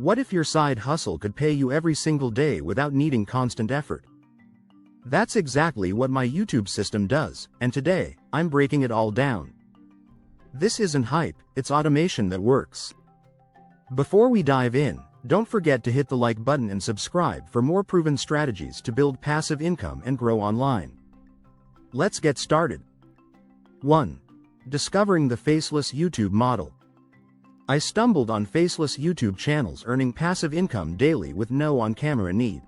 What if your side hustle could pay you every single day without needing constant effort? That's exactly what my YouTube system does, and today, I'm breaking it all down. This isn't hype, it's automation that works. Before we dive in, don't forget to hit the like button and subscribe for more proven strategies to build passive income and grow online. Let's get started. 1. Discovering the faceless YouTube model. I stumbled on faceless YouTube channels earning passive income daily with no on-camera need.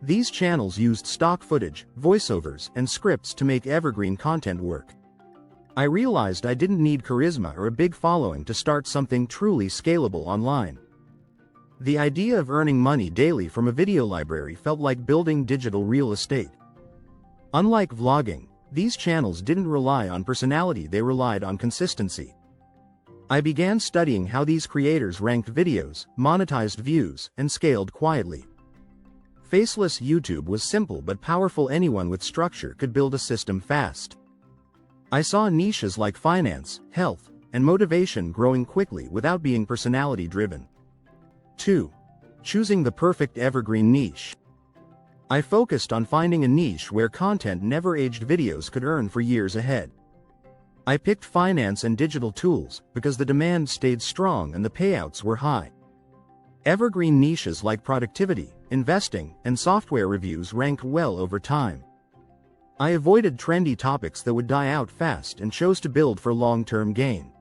These channels used stock footage, voiceovers, and scripts to make evergreen content work. I realized I didn't need charisma or a big following to start something truly scalable online. The idea of earning money daily from a video library felt like building digital real estate. Unlike vlogging, these channels didn't rely on personality, they relied on consistency. I began studying how these creators ranked videos, monetized views, and scaled quietly. Faceless YouTube was simple but powerful. Anyone with structure could build a system fast. I saw niches like finance, health, and motivation growing quickly without being personality-driven. 2. Choosing the perfect evergreen niche. I focused on finding a niche where content never aged videos could earn for years ahead. I picked finance and digital tools because the demand stayed strong and the payouts were high. Evergreen niches like productivity, investing, and software reviews ranked well over time. I avoided trendy topics that would die out fast and chose to build for long-term gain.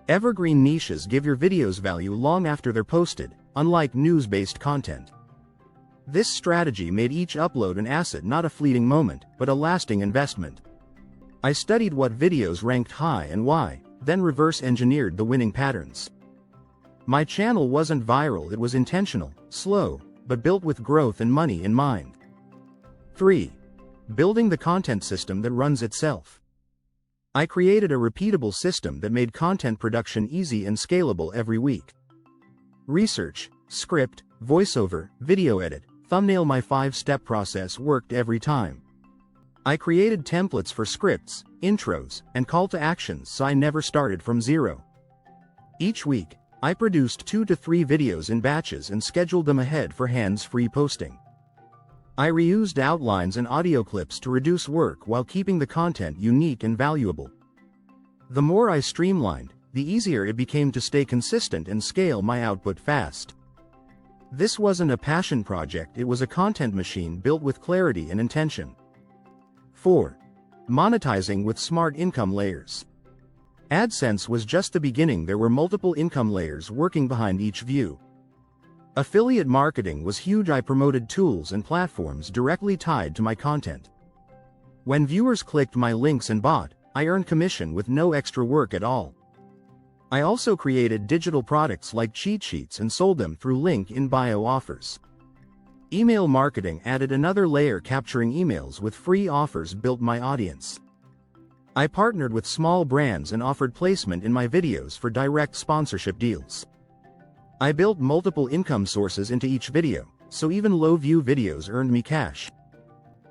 Evergreen niches give your videos value long after they're posted, unlike news-based content. This strategy made each upload an asset, not a fleeting moment, but a lasting investment. I studied what videos ranked high and why, then reverse-engineered the winning patterns. My channel wasn't viral, it was intentional, slow, but built with growth and money in mind. 3. Building the content system that runs itself. I created a repeatable system that made content production easy and scalable every week. Research, script, voiceover, video edit, thumbnail. My 5-step process worked every time. I created templates for scripts, intros, and call to actions, so I never started from zero. Each week, I produced 2 to 3 videos in batches and scheduled them ahead for hands-free posting. I reused outlines and audio clips to reduce work while keeping the content unique and valuable. The more I streamlined, the easier it became to stay consistent and scale my output fast. This wasn't a passion project, it was a content machine built with clarity and intention. 4. Monetizing with smart income layers. AdSense was just the beginning, there were multiple income layers working behind each view. Affiliate marketing was huge. I promoted tools and platforms directly tied to my content. When viewers clicked my links and bought, I earned commission with no extra work at all. I also created digital products like cheat sheets and sold them through link in bio offers. Email marketing added another layer, capturing emails with free offers built my audience. I partnered with small brands and offered placement in my videos for direct sponsorship deals. I built multiple income sources into each video, so even low-view videos earned me cash.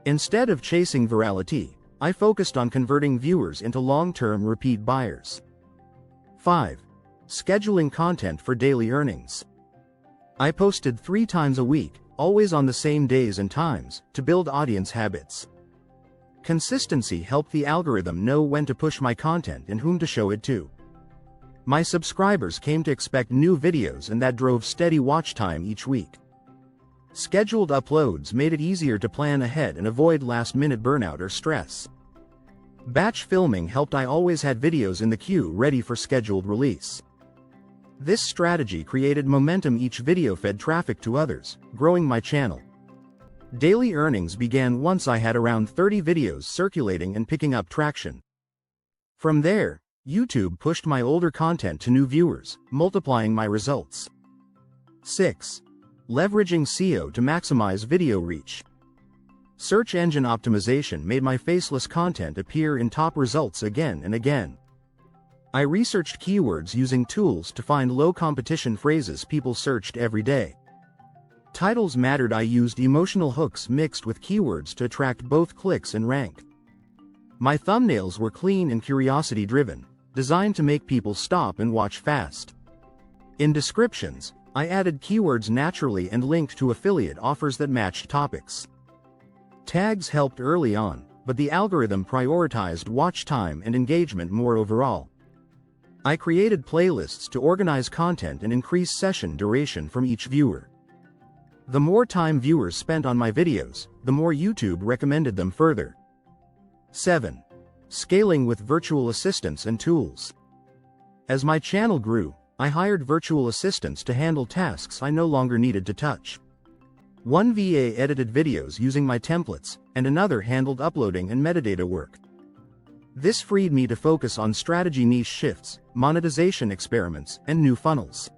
Instead of chasing virality, I focused on converting viewers into long-term repeat buyers. 5. Scheduling content for daily earnings. I posted 3 times a week, always on the same days and times, to build audience habits. Consistency helped the algorithm know when to push my content and whom to show it to. My subscribers came to expect new videos, and that drove steady watch time each week. Scheduled uploads made it easier to plan ahead and avoid last-minute burnout or stress. Batch filming helped. I always had videos in the queue ready for scheduled release. This strategy created momentum. Each video fed traffic to others, growing my channel. Daily earnings began once I had around 30 videos circulating and picking up traction. From there, YouTube pushed my older content to new viewers, multiplying my results. 6. Leveraging SEO to maximize video reach. Search engine optimization made my faceless content appear in top results again and again. I researched keywords using tools to find low-competition phrases people searched every day. Titles mattered. I used emotional hooks mixed with keywords to attract both clicks and rank. My thumbnails were clean and curiosity-driven, designed to make people stop and watch fast. In descriptions, I added keywords naturally and linked to affiliate offers that matched topics. Tags helped early on, but the algorithm prioritized watch time and engagement more overall. I created playlists to organize content and increase session duration from each viewer. The more time viewers spent on my videos, the more YouTube recommended them further. 7. Scaling with virtual assistants and tools. As my channel grew, I hired virtual assistants to handle tasks I no longer needed to touch. One VA edited videos using my templates, and another handled uploading and metadata work. This freed me to focus on strategy niche shifts, monetization experiments, and new funnels.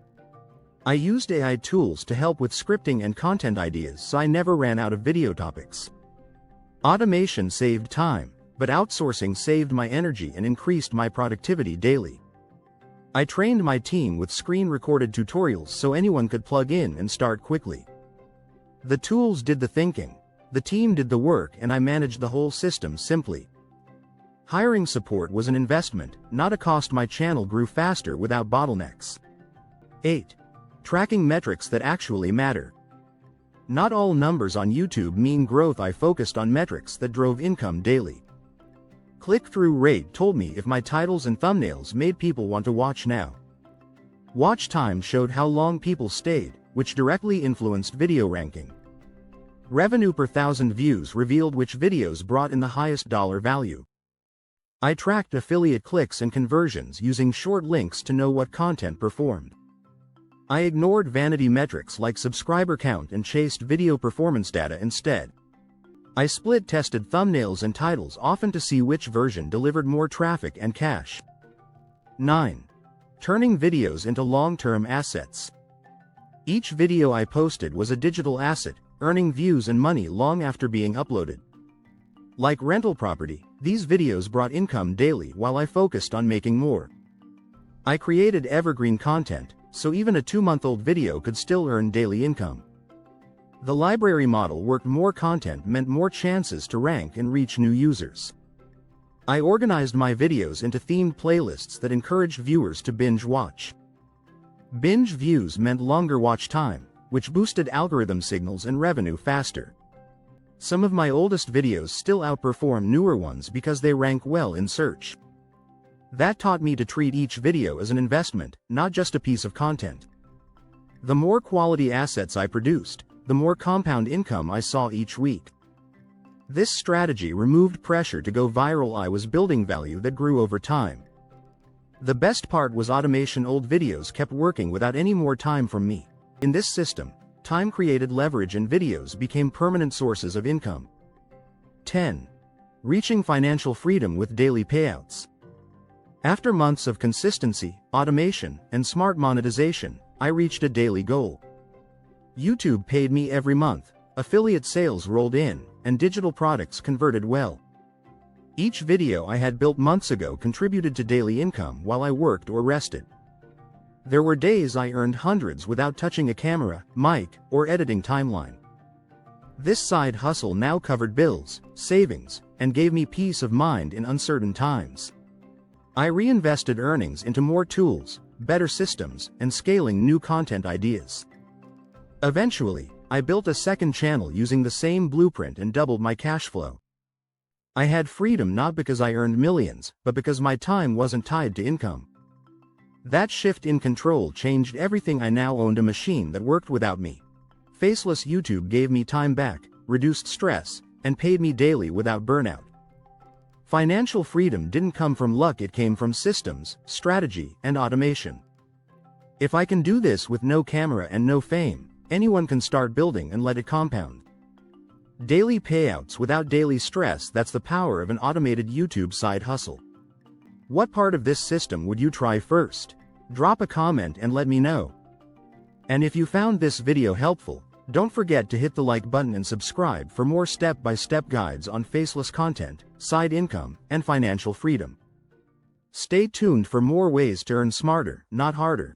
I used AI tools to help with scripting and content ideas so I never ran out of video topics. Automation saved time, but outsourcing saved my energy and increased my productivity daily. I trained my team with screen-recorded tutorials so anyone could plug in and start quickly. The tools did the thinking, the team did the work, and I managed the whole system simply. Hiring support was an investment, not a cost. My channel grew faster without bottlenecks. 8. Tracking metrics that actually matter. Not all numbers on YouTube mean growth. I focused on metrics that drove income daily. Click-through rate told me if my titles and thumbnails made people want to watch now. Watch time showed how long people stayed, which directly influenced video ranking. Revenue per 1,000 views revealed which videos brought in the highest dollar value. I tracked affiliate clicks and conversions using short links to know what content performed. I ignored vanity metrics like subscriber count and chased video performance data instead. I split-tested thumbnails and titles often to see which version delivered more traffic and cash. 9. Turning videos into long-term assets. Each video I posted was a digital asset, earning views and money long after being uploaded. Like rental property, these videos brought income daily while I focused on making more. I created evergreen content, so even a 2-month-old video could still earn daily income. The library model worked. More content meant more chances to rank and reach new users. I organized my videos into themed playlists that encouraged viewers to binge watch. Binge views meant longer watch time, which boosted algorithm signals and revenue faster. Some of my oldest videos still outperform newer ones because they rank well in search. That taught me to treat each video as an investment, not just a piece of content. The more quality assets I produced, the more compound income I saw each week. This strategy removed pressure to go viral. I was building value that grew over time. The best part was automation. Old videos kept working without any more time from me. In this system, time created leverage and videos became permanent sources of income. 10. Reaching financial freedom with daily payouts. After months of consistency, automation, and smart monetization, I reached a daily goal. YouTube paid me every month, affiliate sales rolled in, and digital products converted well. Each video I had built months ago contributed to daily income while I worked or rested. There were days I earned hundreds without touching a camera, mic, or editing timeline. This side hustle now covered bills, savings, and gave me peace of mind in uncertain times. I reinvested earnings into more tools, better systems, and scaling new content ideas. Eventually, I built a second channel using the same blueprint and doubled my cash flow. I had freedom not because I earned millions, but because my time wasn't tied to income. That shift in control changed everything. I now owned a machine that worked without me. Faceless YouTube gave me time back, reduced stress, and paid me daily without burnout. Financial freedom didn't come from luck, it came from systems, strategy, and automation. If I can do this with no camera and no fame, anyone can start building and let it compound. Daily payouts without daily stress, that's the power of an automated YouTube side hustle. What part of this system would you try first? Drop a comment and let me know. And if you found this video helpful, don't forget to hit the like button and subscribe for more step-by-step guides on faceless content, side income, and financial freedom. Stay tuned for more ways to earn smarter, not harder.